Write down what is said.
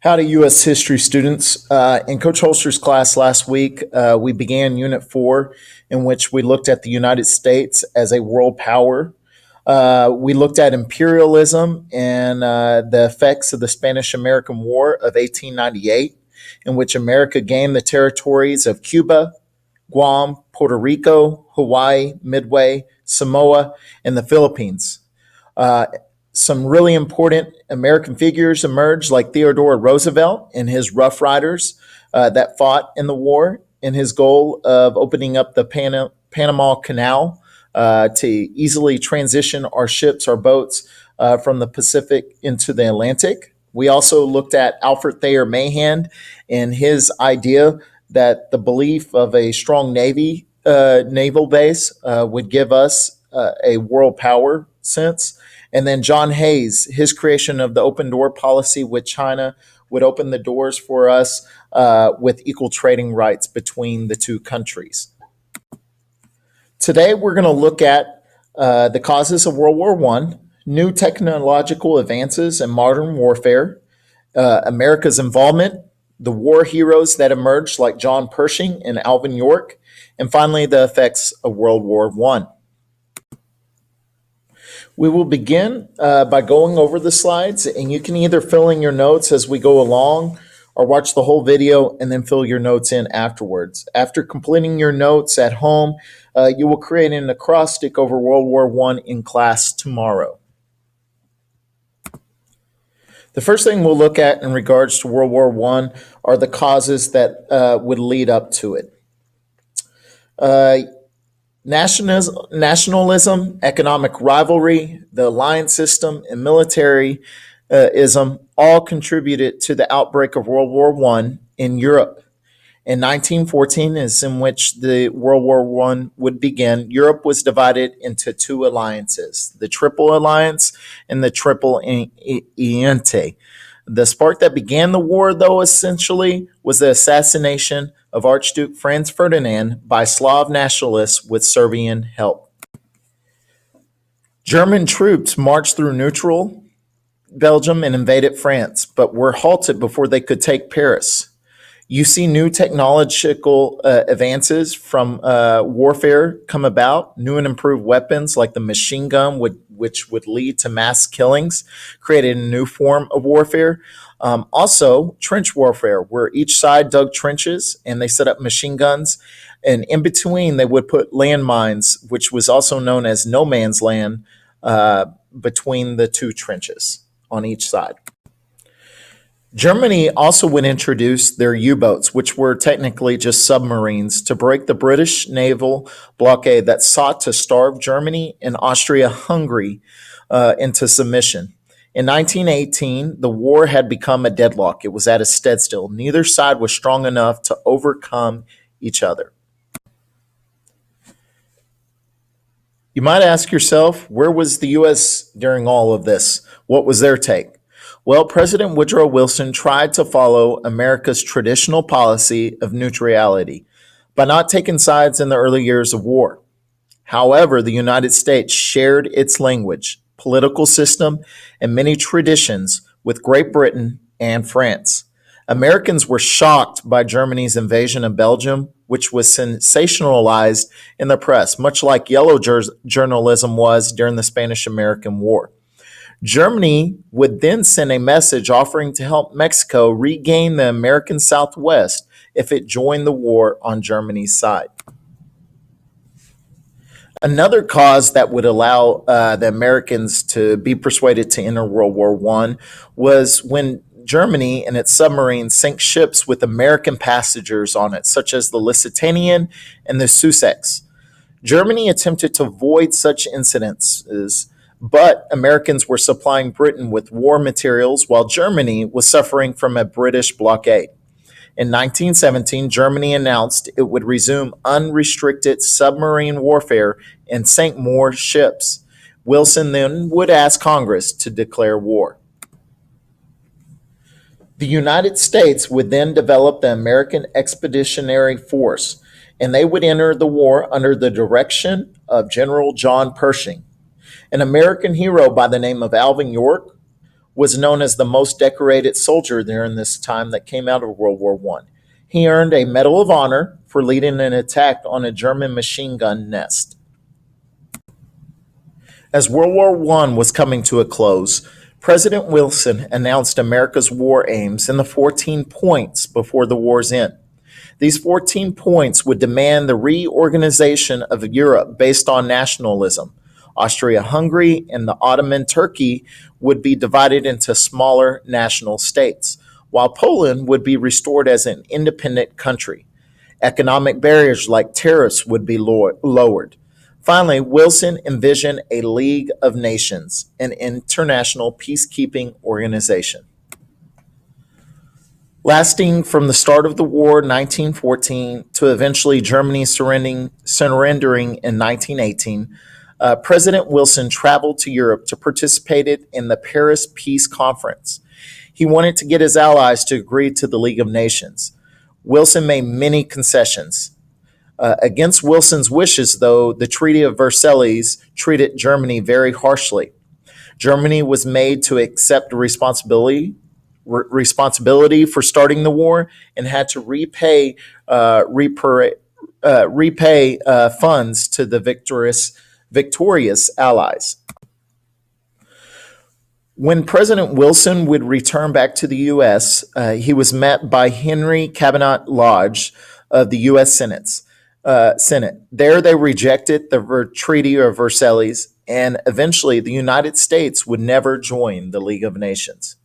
Howdy, U.S. history students. In Coach Holster's class last week, we began Unit 4, in which we looked at the United States as a world power. We looked at imperialism and the effects of the Spanish American War of 1898, in which America gained the territories of Cuba, Guam, Puerto Rico, Hawaii, Midway, Samoa, and the Philippines. Uh, some really important American figures emerged, like Theodore Roosevelt and his Rough Riders that fought in the war, in his goal of opening up the Panama Canal to easily transition our ships, our boats, from the Pacific into the Atlantic. We also looked at Alfred Thayer Mahan and his idea that the belief of a strong naval base would give us a world power sense. And then John Hayes, his creation of the open door policy with China would open the doors for us with equal trading rights between the two countries. Today, we're going to look at the causes of World War I, new technological advances in modern warfare, America's involvement, the war heroes that emerged like John Pershing and Alvin York, and finally, the effects of World War I. We will begin by going over the slides, and you can either fill in your notes as we go along or watch the whole video and then fill your notes in afterwards. After completing your notes at home, you will create an acrostic over World War I in class tomorrow. The first thing we'll look at in regards to World War I are the causes that would lead up to it. Nationalism, economic rivalry, the alliance system, and militarism all contributed to the outbreak of World War I in Europe. In 1914 is in which the World War I would begin. Europe was divided into two alliances, the Triple Alliance and the Triple Entente. The spark that began the war, though, essentially was the assassination of Archduke Franz Ferdinand by Slav nationalists with Serbian help. German troops marched through neutral Belgium and invaded France, but were halted before they could take Paris. You see new technological advances from warfare come about, new and improved weapons like the machine gun, which would lead to mass killings, created a new form of warfare. Also, trench warfare, where each side dug trenches and they set up machine guns. And in between, they would put landmines, which was also known as no man's land, between the two trenches on each side. Germany also would introduce their U-boats, which were technically just submarines, to break the British naval blockade that sought to starve Germany and Austria-Hungary into submission. In 1918, the war had become a deadlock. It was at a standstill. Neither side was strong enough to overcome each other. You might ask yourself, where was the U.S. during all of this? What was their take? Well, President Woodrow Wilson tried to follow America's traditional policy of neutrality by not taking sides in the early years of war. However, the United States shared its language, political system, and many traditions with Great Britain and France. Americans were shocked by Germany's invasion of Belgium, which was sensationalized in the press, much like yellow journalism was during the Spanish-American War. Germany would then send a message offering to help Mexico regain the American Southwest if it joined the war on Germany's side. Another cause that would allow the Americans to be persuaded to enter World War I was when Germany and its submarines sank ships with American passengers on it, such as the Lusitanian and the Sussex. Germany attempted to avoid such incidences, but Americans were supplying Britain with war materials while Germany was suffering from a British blockade. In 1917, Germany announced it would resume unrestricted submarine warfare and sank more ships. Wilson then would ask Congress to declare war. The United States would then develop the American Expeditionary Force, and they would enter the war under the direction of General John Pershing. An American hero by the name of Alvin York was known as the most decorated soldier during this time that came out of World War One. He earned a Medal of Honor for leading an attack on a German machine gun nest. As World War One was coming to a close, President Wilson announced America's war aims in the 14 points before the war's end. These 14 points would demand the reorganization of Europe based on nationalism. Austria-Hungary and the Ottoman Turkey would be divided into smaller national states, while Poland would be restored as an independent country. Economic barriers like tariffs would be lowered. Finally, Wilson envisioned a League of Nations, an international peacekeeping organization. Lasting from the start of the war, 1914, to eventually Germany surrendering in 1918, President Wilson traveled to Europe to participate in the Paris Peace Conference. He wanted to get his allies to agree to the League of Nations. Wilson made many concessions. Against Wilson's wishes, though, the Treaty of Versailles treated Germany very harshly. Germany was made to accept responsibility for starting the war and had to repay funds to the victorious allies. When President Wilson would return back to the U.S., he was met by Henry Cabot Lodge of the U.S. Senate. There, they rejected the Treaty of Versailles, and eventually the United States would never join the League of Nations.